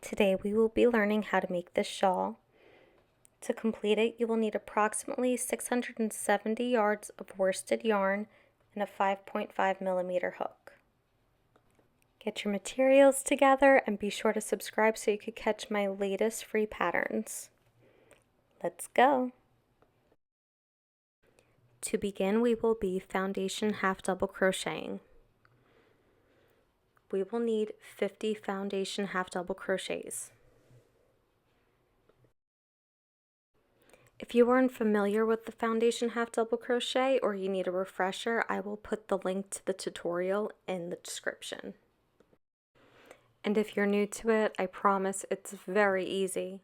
Today we will be learning how to make this shawl. To complete it, you will need approximately 670 yards of worsted yarn and a 5.5 millimeter hook. Get your materials together and be sure to subscribe so you can catch my latest free patterns. Let's go! To begin, we will be foundation half double crocheting. We will need 50 foundation half double crochets. If you aren't familiar with the foundation half double crochet or you need a refresher, I will put the link to the tutorial in the description. And if you're new to it, I promise it's very easy.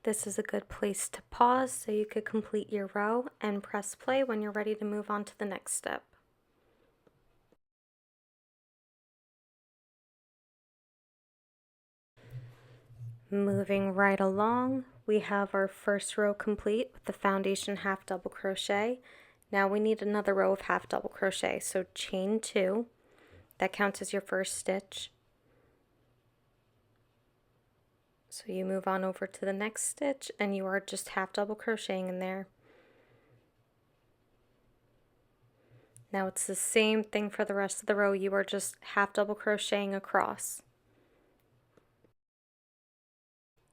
This is a good place to pause so you could complete your row and press play when you're ready to move on to the next step. Moving right along, we have our first row complete with the foundation half double crochet. Now we need another row of half double crochet, so chain 2, that counts as your first stitch. So you move on over to the next stitch and you are just half double crocheting in there. Now it's the same thing for the rest of the row, you are just half double crocheting across.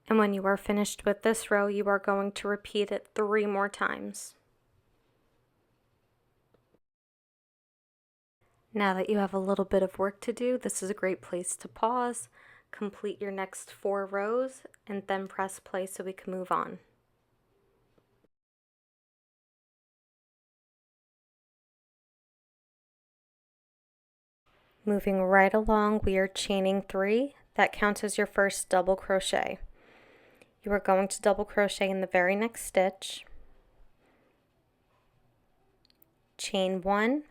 And when you are finished with this row, you are going to repeat it 3 more times. Now that you have a little bit of work to do, this is a great place to pause, complete your next 4 rows, and then press play so we can move on. Moving right along, we are chaining 3. That counts as your first double crochet. You are going to double crochet in the very next stitch, chain 1,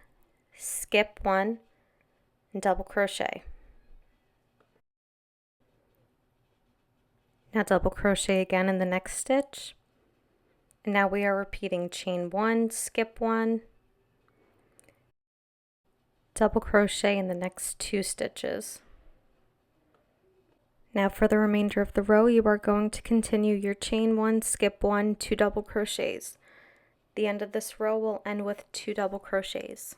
skip 1, and double crochet. Now double crochet again in the next stitch, and now we are repeating chain 1, skip 1, double crochet in the next 2 stitches. Now for the remainder of the row, you are going to continue your chain 1, skip 1, 2 double crochets. The end of this row will end with 2 double crochets.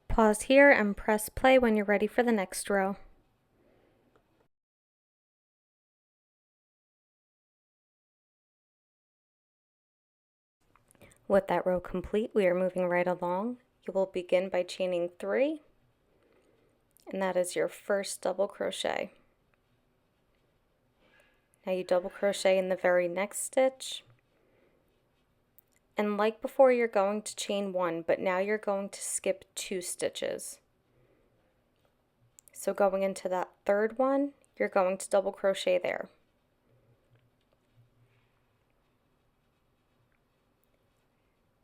Pause here and press play when you're ready for the next row. With that row complete, we are moving right along. You will begin by chaining 3. And that is your first double crochet. Now you double crochet in the very next stitch, and like before, you're going to chain 1, but now you're going to skip 2 stitches. So going into that third one, you're going to double crochet there.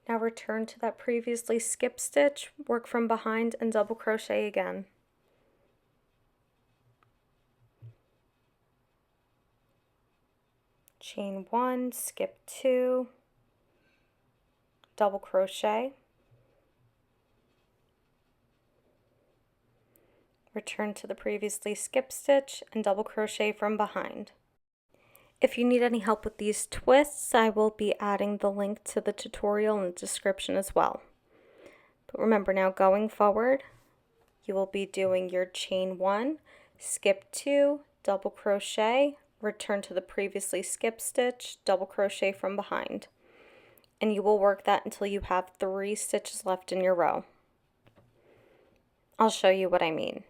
Now return to that previously skipped stitch, work from behind, and double crochet again. Chain 1, skip 2, double crochet, return to the previously skipped stitch, and double crochet from behind. If you need any help with these twists, I will be adding the link to the tutorial in the description as well. But remember, now going forward, you will be doing your chain 1, skip 2, double crochet, return to the previously skipped stitch, double crochet from behind. And you will work that until you have 3 stitches left in your row. I'll show you what I mean.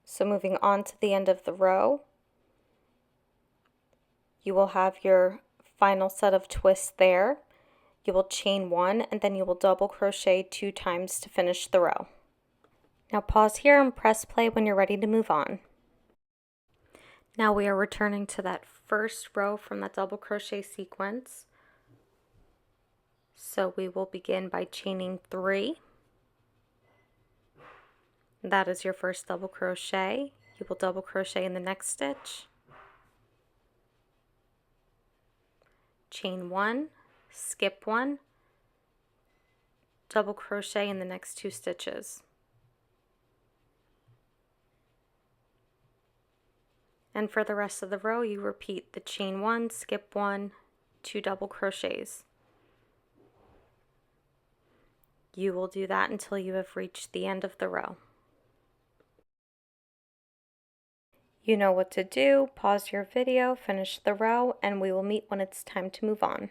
So moving on to the end of the row, you will have your final set of twists there. You will chain 1 and then you will double crochet 2 times to finish the row. Now pause here and press play when you're ready to move on. Now we are returning to that first row from that double crochet sequence. So we will begin by chaining 3. That is your first double crochet. You will double crochet in the next stitch, chain 1, skip 1, double crochet in the next 2 stitches. And for the rest of the row, you repeat the chain 1, skip 1, 2 double crochets. You will do that until you have reached the end of the row. You know what to do. Pause your video, finish the row, and we will meet when it's time to move on.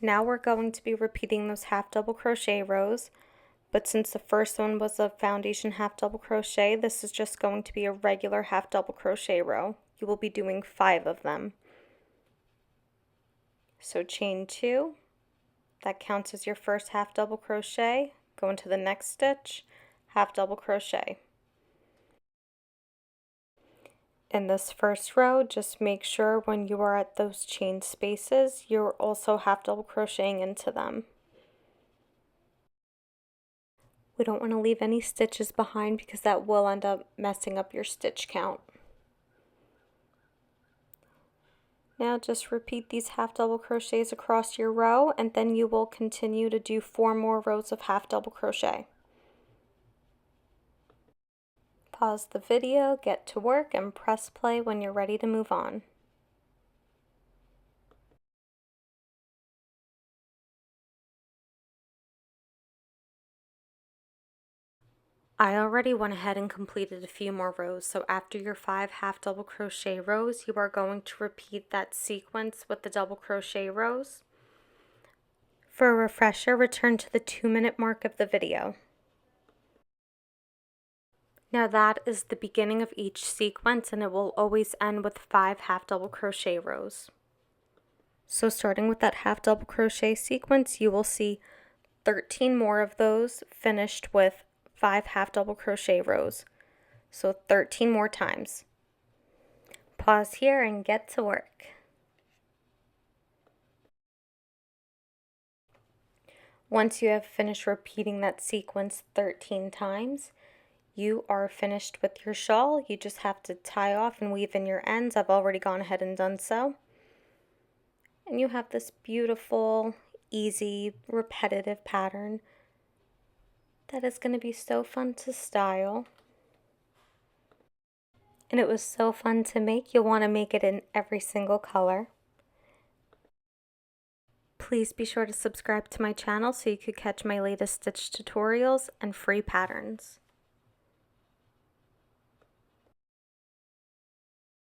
Now we're going to be repeating those half double crochet rows, but since the first one was a foundation half double crochet, this is just going to be a regular half double crochet row. You will be doing 5 of them. So chain 2, that counts as your first half double crochet. Go into the next stitch, half double crochet. In this first row, just make sure when you are at those chain spaces, you're also half double crocheting into them. We don't want to leave any stitches behind because that will end up messing up your stitch count. Now just repeat these half double crochets across your row, and then you will continue to do 4 more rows of half double crochet. Pause the video, get to work, and press play when you're ready to move on. I already went ahead and completed a few more rows, so after your 5 half double crochet rows, you are going to repeat that sequence with the double crochet rows. For a refresher, return to the 2-minute mark of the video. Now that is the beginning of each sequence, and it will always end with 5 half double crochet rows. So starting with that half double crochet sequence, you will see 13 more of those finished with 5 half double crochet rows. So 13 more times. Pause here and get to work. Once you have finished repeating that sequence 13 times, you are finished with your shawl. You just have to tie off and weave in your ends. I've already gone ahead and done so. And you have this beautiful, easy, repetitive pattern that is going to be so fun to style. And it was so fun to make. You'll want to make it in every single color. Please be sure to subscribe to my channel so you could catch my latest stitch tutorials and free patterns.